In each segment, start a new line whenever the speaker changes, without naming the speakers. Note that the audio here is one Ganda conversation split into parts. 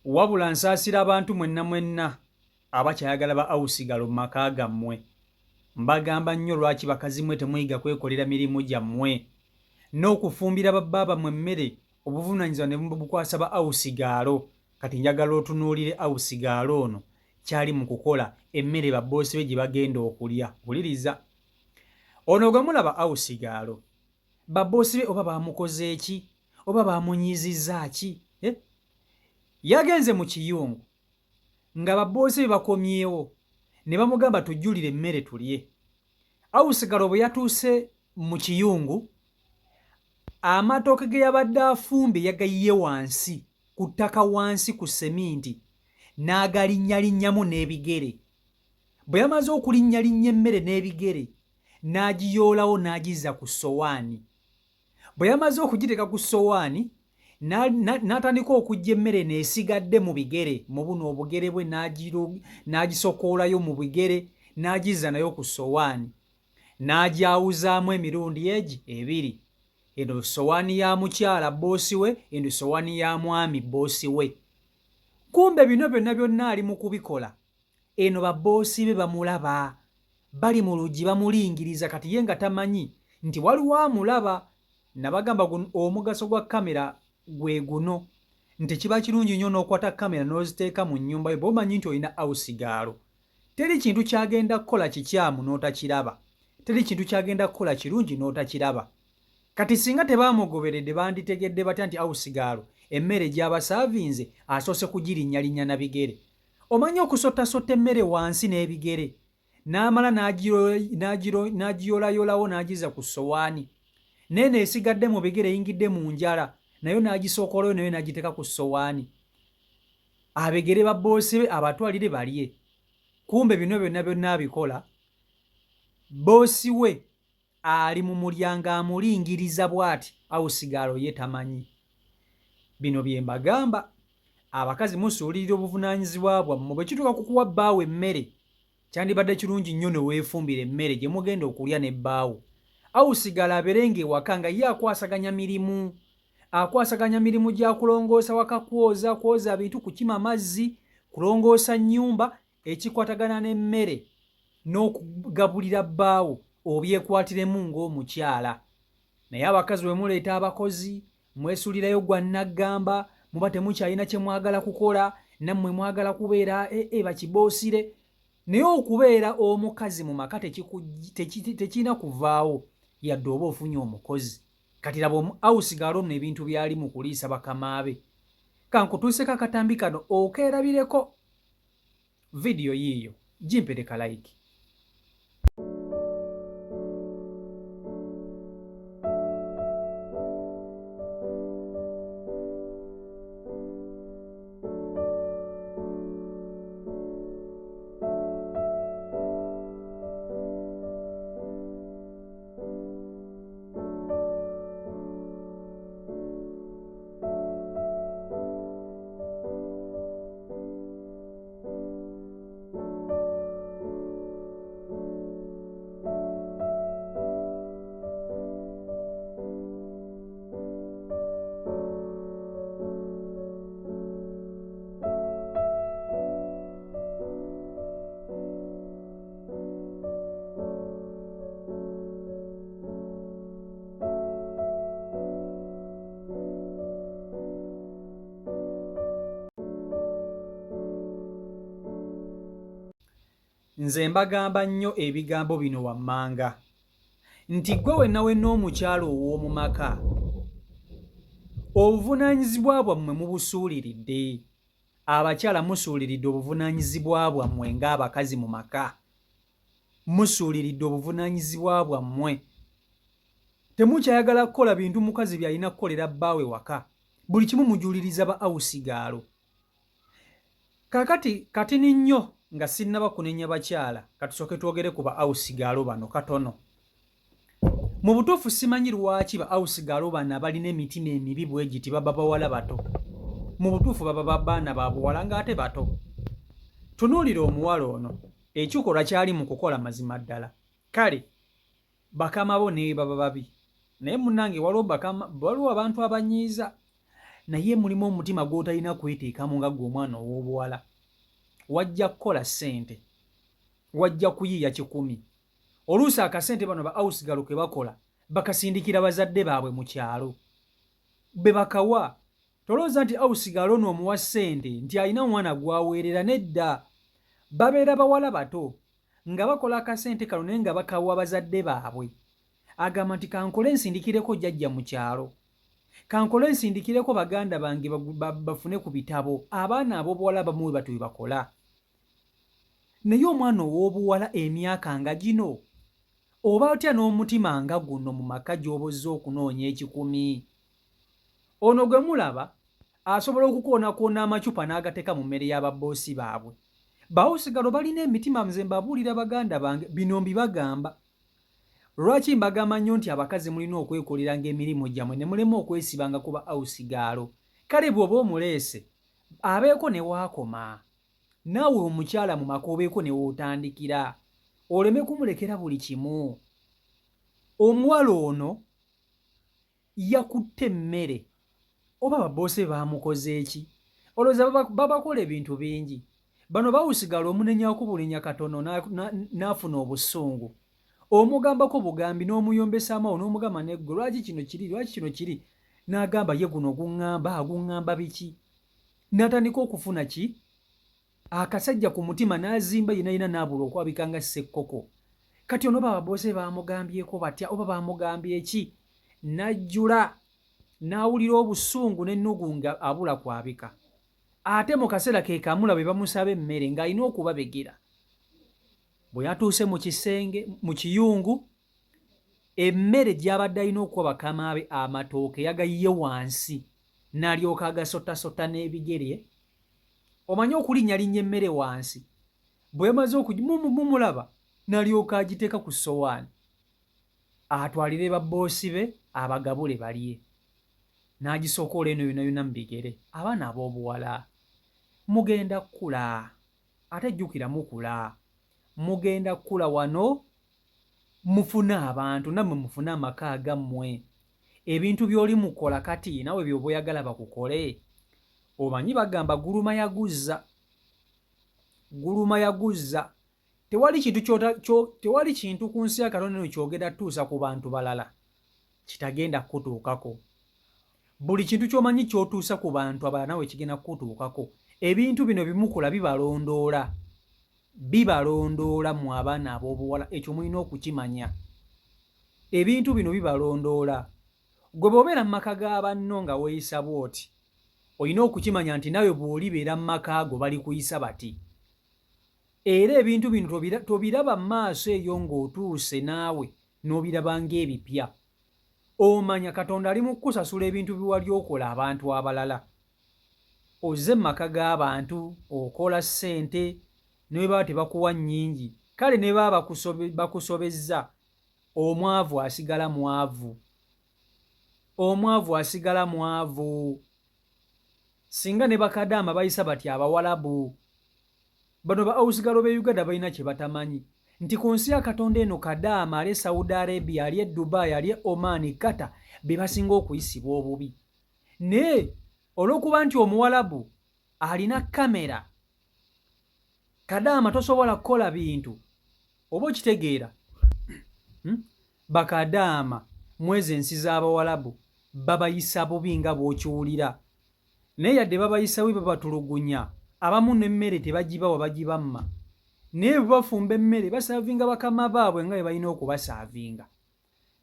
wabula nsaasira abantu mwenna abakyayagala ba awusigalo mu maka gammwe. Mbagamba nnyo lwaki bakazi mmwe temweyiga kwekolera mirimu gyammwe n'okufumbira babbaaba mmwe emmere obuvunaanyizibwa ne bukwasa ba awusigaalo. Kati njagala otunuulire awusigaalo ono kyali mu kukola emmere babboosi be gye bagenda okulya. Wuliriza ono gwe mulaba awusigaalo, babboosi be oba baamukoze eki oba baamunyizizza ki? Yagenze mu kiyungu nga babboosi be bakomyewo ne bamugamba tujjulire emmere tulye. Awusigalo bwe yatuuse mu kiyungu, amatooke ge yabadde afumbe yagayiye wansi ku ttaka, wansi ku seminti, n'agalinnyalinnya n'ebigere. Bwe yamaze okulinnyalinnya emmere n'ebigere, n'agiyoolawo n'agizza ku ssowaani. Bwe yamaze okugiteeka ku ssowaani, n'atandika okujja emmere n'esigadde mu bigere, mu buno obugere bwe n'agisokoolayo mu bigere, n'agizza nayo ku ssowaani, n'agyawuzaamu emirundi egi ebiri. Eno ssowaani ya mukyala bboosi we, eno ssowaani ya mwami bboosi we. Kumbe bino byonna ali mu kubikola. Eno babboosi be bamulaba, bali mu luggi bamulingiriza, kati ye nga tamanyi nti waliwo amulaba. Nabagamba omugaso gwa kamera gwe guno, nti kiba kirungi nnyo n'okwata kamera n'oziteeka mu nnyumba yo bw'omanyi nti olina awusigaalo. Teri kintu kyagenda kukola kikyamu n'otakiraba, teri kintu kyagenda kukola kirungi n'otakiraba. Kati singa tebaamugoberedde banditegedde batya nti awusigaalo emmere gy'abasaavinze asoose kugirinnyalinnya na bigere. Omanyi okusottasotta emmere wansi n'ebigere, n'amala n'agiyoolayolawo n'agizza ku ssowaani, neeno esigadde mu bigere eyingidde mu njala, nayo n'agisookolayo nayo n'agiteeka ku ssowaani. Abegere babboosi be abatwalire balye. Kumbe bino byonna abikola, bboosi we ali mu mulyango amulingiriza bw'ati, awusigaalo ye tamanyi. Bino bye mbagamba, abakazi musuulirira obuvunaanyizibwa bwammwe. Bwe kituuka ku kuwa bbaawo emmere, kyandibadde kirungi nnyo ne weefumbira emmere gye mugenda okulya ne bbaawo. Awusigaalo abeere ng'ewaka nga ye akwasaganya mirimu gya kulongoosa waka, kwoza bintu, kukima mazzi, kulongoosa nnyumba, ekikwatagana n'emmere n'okugabulira bbaawo obyekwatiremu ng'omukyala. Naye abakazi bwe muleeta abakozi, mwesuulirayo gwa nnaggamba, muba temukyalina kye mwagala kukola, nammwe mwagala kubeera bakiboosire. Naye okubeera omukazi mu maka tekirina kuvaawo yadde oba ofunye omukozi. Kati laba awusigaalo nno ebintu byali mu kuliisa bakama be. Kankutuuseko akatambi kano okeerabireko. Vidiyo yiiyo gimpereka like. Nze mbagamba nnyo ebigambo bino wammanga nti gwe wenna omukyalo ow'omu maka, obuvunaanyizibwa bwammwe mubusuuliridde. Abakyala musuuliridde obuvunaanyizibwa bwammwe ng'abakazi mu maka, musuuliridde obuvunaanyizibwa bwammwe. Temukyayagala kukola bintu mukazi by'alina kukolera bbaawe waka, buli kimu mujuliriza ba awusigaalo. Kati ni nnyo nga sinnaba kunenya bakyala, katusooke twogere ku ba awusigaalo bano katono. Mu butuufu simanyi lwaki ba awusigaalo bano abalina emitima emibi bwe giti baba bawala bato. Mu butuufu baba babaana ba buwala ng'ate bato. Tunuulira omuwala ono, ekikolwa kyali mu kukola mazima ddala. Kale bakama bo ne baba babi, naye munnange waliwo abantu abanyiiza. naye mulimu omutima gw'otalina kweteekamu nga gwe omwana ow'obuwala. Wajja kukola ssente, wajja kuyiiya 100. Oluusi akasente bano ba awusigalo ke bakola bakasindikira bazadde baabwe mu kyalo. Be bakawa tolowooza nti awusigalo n'omuwa ssente nti alina omwana gwaweerera, nedda. Babeera bawala bato nga bakola akasente kano naye nga bakawa bazadde baabwe. Agamba nti kankole nsindikireko jjajja mu kyalo, kankole nsindikireko baganda bange bafune ku bitabo. Abaana ab'obuwala bamu bwe batyo bwe bakola. Naye omwana ow'obuwala emyaka nga gino oba otya n'omutima nga guno mu maka gy'obozze okunoonya 10. Ono gwe mulaba asobola okukoonakona amacupa n'agateeka mu mmere y'ababoosi baabwe. Bawusigalo balina emitima nze mbabuulira baganda bange, bino mbibagamba. Lwaki mbagamba nnyo nti abakazi mulina okwekoleranga emirimu gyammwe ne mulema okwesibanga ku ba awusigalo? Kale bw'oba omuleese abeeko ne waakoma, naawe omukyala mu maka obeeko ne wootandikira, oleme kumulekera buli kimu. Omuwala ono yakutte emmere oba babboose baamukoze eki? Olowooza babakola ebintu bingi. Bano bawusigalo omunenyaako bulenya katono n'afuna obusungu, omugambako bugambi n'omuyombesa amawo n'omugamba neggwe lwaki kino kiri, lwaki kino kiri, n'agamba ye guno aguŋŋamba biki? N'atandika okufuna ki? Akasajja ku mutima n'azimba yenayina n'abula okwabika nga ssekkoko. Kati ono babboose baamugambyeko batya oba baamugambye eki? N'ajjula n'awulira obusungu n'ennugu nga abula kwabika. Ate mu kaseera ke kamula bwe bamusaba emmere ng'alina okubabegera. Bwe yatuuse mu kisenge mu kiyungu, emmere gy'abadde alina okuwa bakama be amatooke yagayiye wansi, n'alyoka agasotasota n'ebigere. Omanyi okulinnyalinnya emmere wansi, bwe yamaze mumulaba n'alyoka agiteeka ku ssowaani atwalire babboosi be abagabule balye. N'agisokoola eno yonna mu bigere. Abaana ab'obuwala mugenda kkula, ate jjukira mukula, mugenda kkula wano mufune abantu, nammwe mufune amaka agammwe. Ebintu by'oli mukola kati nawe by'oba oyagala bakukole. Omanyi bagamba guluma yaguzza, guluma yaguzza. Tewali kintu ku nsi ya Katonda eno kyogera tuusa ku bantu balala kitagenda kutuukako. Buli kintu ky'omanyi ky'otuusa ku bantu abalala nawe kigenda kutuukako. Ebintu bino bimukola bibalondoola mu abaana ab'obuwala, ekyo mulina okukimanya. Ebintu bino bibalondoola. Gwe bw'obeera mu maka ga banno nga weeyisa bw'oti, olina okukimanya nti nawe bw'olibeera mu maka ago bali kuyisa bati. Era ebintu bino tobiraba mu maaso eyo ng'otuuse naawe n'obiraba ng'ebipya. Omanya Katonda ali mu kukusasula ebintu biwali okola abantu abalala. Ozze mu maka g'abantu okola ssente ne bwe baba tebakuwa nnyingi, kale ne baba bakusobezza, omwavu asigala mwavu. Omwavu asigala mwavu. Singa ne bakadaama bayisa bati Abawalabu, bano ba awusigalo b'e Uganda balina kye batamanyi nti ku nsi ya Katonda eno Kadaama ali Saudi Arabia, ali Dubai, ali Oman, Qatar be basinga okuyisibwa obubi. Naye olw'okuba nti Omuwalabu alina kamera, Kadaama tosobola kukola bintu, oba okitegeera. Bakadaama mwezi ensi z'Abawalabu babayisa bubi nga bw'okiwulira. Naye yadde babayisa bubi babatulugunya, abamu n'emmere tebagibawa bagibamma. Naye bwe bafumba emmere basaavinga bakama baabwe nga bwe balina okubasaavinga.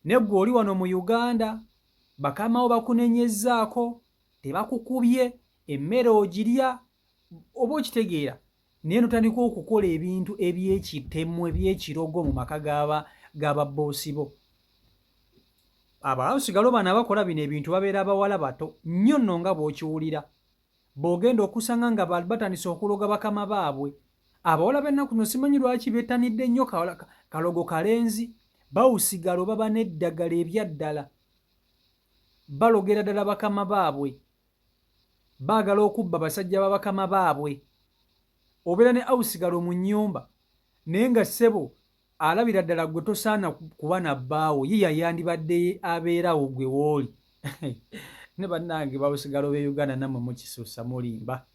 Ne ggwe oli wano mu Uganda, bakama bo bakunenyezzaako, tebakukubye, emmere ogirya, oba okitegeera. Naye notandika okukola ebintu eby'ekitemu eby'ekirogo mu maka g'ababboosi bo. Abawusigalo bano abakola bino ebintu babeera abawala bato nnyo nno nga bw'okiwulira. Bw'ogenda okusanga nga batandise okuloga bakama baabwe. Abawala b'ennaku zino simanyi lwaki bettanidde nnyo kalogo kalenzi. Bawusigalo baba n'eddagala ebyaddala. Balogera ddala bakama baabwe. Baagala okubba basajja ba bakama baabwe. Obeera ne awusigalo mu nnyumba naye nga ssebo alabira ddala gwe tosaana kuba na bbaawo, ye yayandibadde abeerawo gwe wooli. ne bannange bawusigalo be Uganda namwe mukisussa mulimba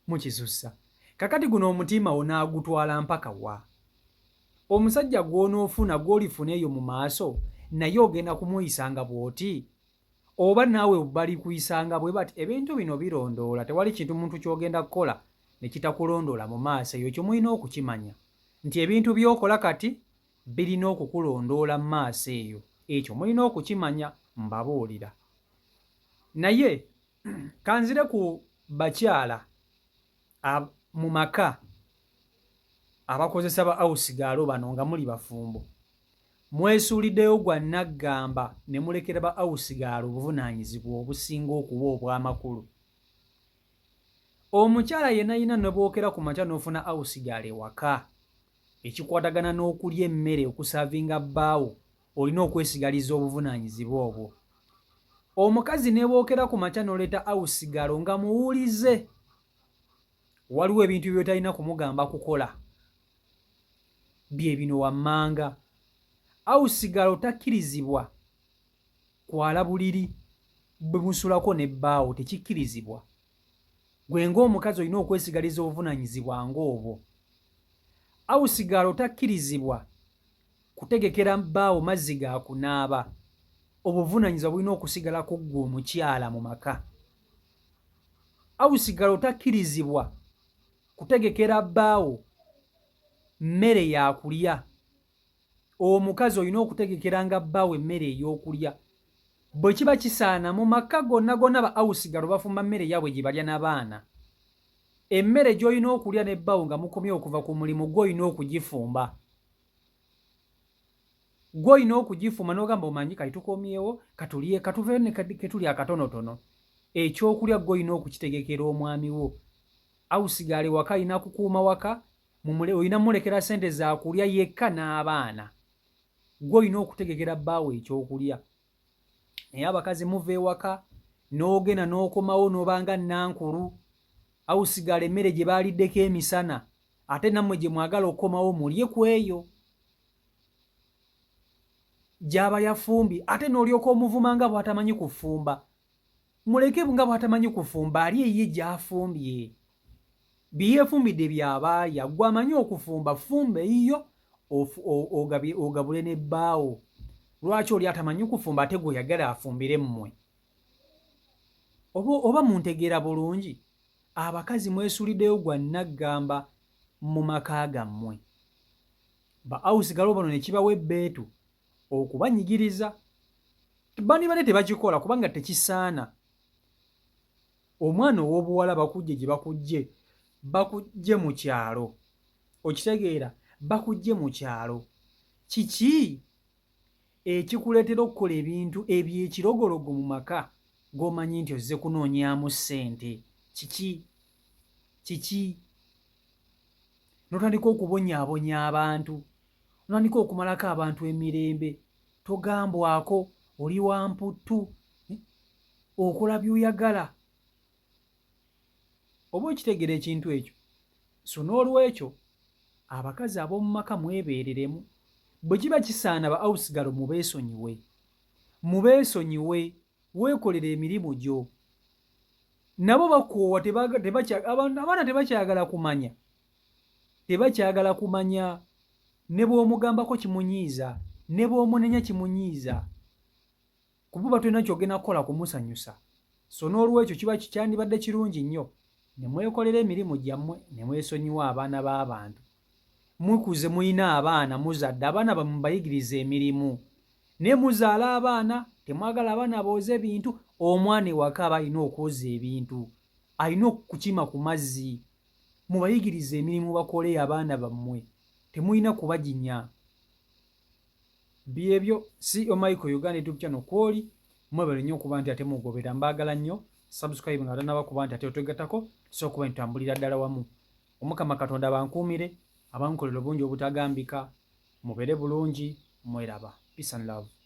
mukisussa kakati guno omutima onaagutwala mpaka wa omusajja gw'onoofuna gw'olifuna eyo mu maaso naye ogenda kumuyisanga bw'oti oba naawe bali kuyisanga bwe bati ebintu bino birondoola tewali kintu muntu ky'ogenda kukola ne kitakulondoola mu maaso eyo kyo mulina okukimanya nti ebintu by'okola kati birina okukulondoola mu maaso eyo ekyo mulina okukimanya mbabuulira naye kanzire ku bakyala mu maka abakozesa ba awusigaalo bano nga muli bafumbo mwesuuliddeyo gwa naggamba ne mulekera ba awusigaalo obuvunaanyizibwa obusinga okuba obw'amakulu omukyala yenna yina ne bookera ku makya n'ofuna awusigaalo ewaka ekikwatagana n'okulya emmere okusaavinga bbaawo olina okwesigaliza obuvunaanyizibwa obwo omukazi ne bookera ku makya n'oleeta awusigaalo nga muwulize waliwo ebintu by'otalina kumugamba kukola bye bino wammanga awusigaalo takkirizibwa kwala buliri bwe musulako n'ebbaawo tekikkirizibwa gwe ng'omukazi olina okwesigaliza obuvunaanyizibwa ng'obwo awusigaalo takkirizibwa kutegekera bbaawo mazzi ga kunaaba obuvunaanyizibwa bulina okusigala ku ggwe omukyala mu maka awusigaalo takkirizibwa kutegekera bbaawo mmere yakulya omukazi olina okutegekeranga bbaawo emmere ey'okulya bwe kiba kisaana mu maka gonna gonna ba awusigaalo bafumba mmere yaabwe gye balya n'abaana emmere gy'olina okulya n'ebbaawo nga mukomye okuva ku mulimu gw'olina okugifumba gw'olina okugifumba n'ogamba omanyi kati tukomyewo katulye katuveyo ne ketuli akatonotono ekyokulya gw'olina okukitegekera omwami wo awusigaalo waka alina kukuuma waka olina mulekera ssente za kulya yekka n'abaana gw'olina okutegekera bbaawo ekyokulya naye abakazi muva ewaka n'ogenda n'okomawo n'obanga nankulu awusigaalo emmere gye baaliddeko emisana ate nammwe gye mwagala okukomawo mulye ku eyo gy'aba yafumbi ate n'olyoka omuvuma nga bw'atamanyi kufumba muleke nga bw'atamanyi kufumba ali eyiye gy'afumbye byeyefumbidde byabaaya gwe amanyi okufumba fumba eyiyo ogabule n'ebbaawo lwaki oli atamanyi kufumba ate gwe oyagala afumbire mmwe oba muntegeera bulungi abakazi mwesuuliddeyo gwa naggamba mu maka gammwe ba awusigaalo bano ne kibawa ebbeetu okubanyigiriza bandibadde tebakikola kubanga tekisaana omwana ow'obuwala bakujje gye bakujje mu kyalo okitegeera bakujje mu kyalo kiki ekikuleetera okukola ebintu ebyekirogologo mu maka g'omanyi nti ozze kunoonyaamu ssente kiki n'otandika okubonyaabonya abantu n'otandika okumalako abantu emirembe togambwako oli wamputtu okola by'oyagala oba okitegeera ekintu ekyo so n'olwekyo abakazi ab'omu maka mwebeereremu bwe kiba kisaana ba awusigaalo mubeesonyiwe weekolera emirimu gyo nabo bakoowa abaana tebakyagala kumanya ne bw'omugambako kimunyiiza ne bw'omunenya kimunyiiza kuba tulina kyogenda kukola kumusanyusa so n'olwekyo kiba kikyandibadde kirungi nnyo ne mwekolera emirimu gyammwe ne mwesonyiwa abaana b'abantu mukuze muyina abaana muzadde abaana bamubayigiriza emirimu naye muzaala abaana temwagala abaana booze ebintu omwana ewaka aba alina okwoza ebintu alina okukima ku mazzi mubayigiriza emirimu bakole abaana bammwe temulina kubaginya byebyo CEO Michael Uganda YouTube channel kwoli mwebale nnyo okuba nti ate mugobera mbaagala nnyo subscribe nga tannaba kuba nti ate otegatako so okuba ntambulira ddala wamu omukama Katonda bankuumire abankolera obungi obutagambika mubere bulungi mweraba peace and love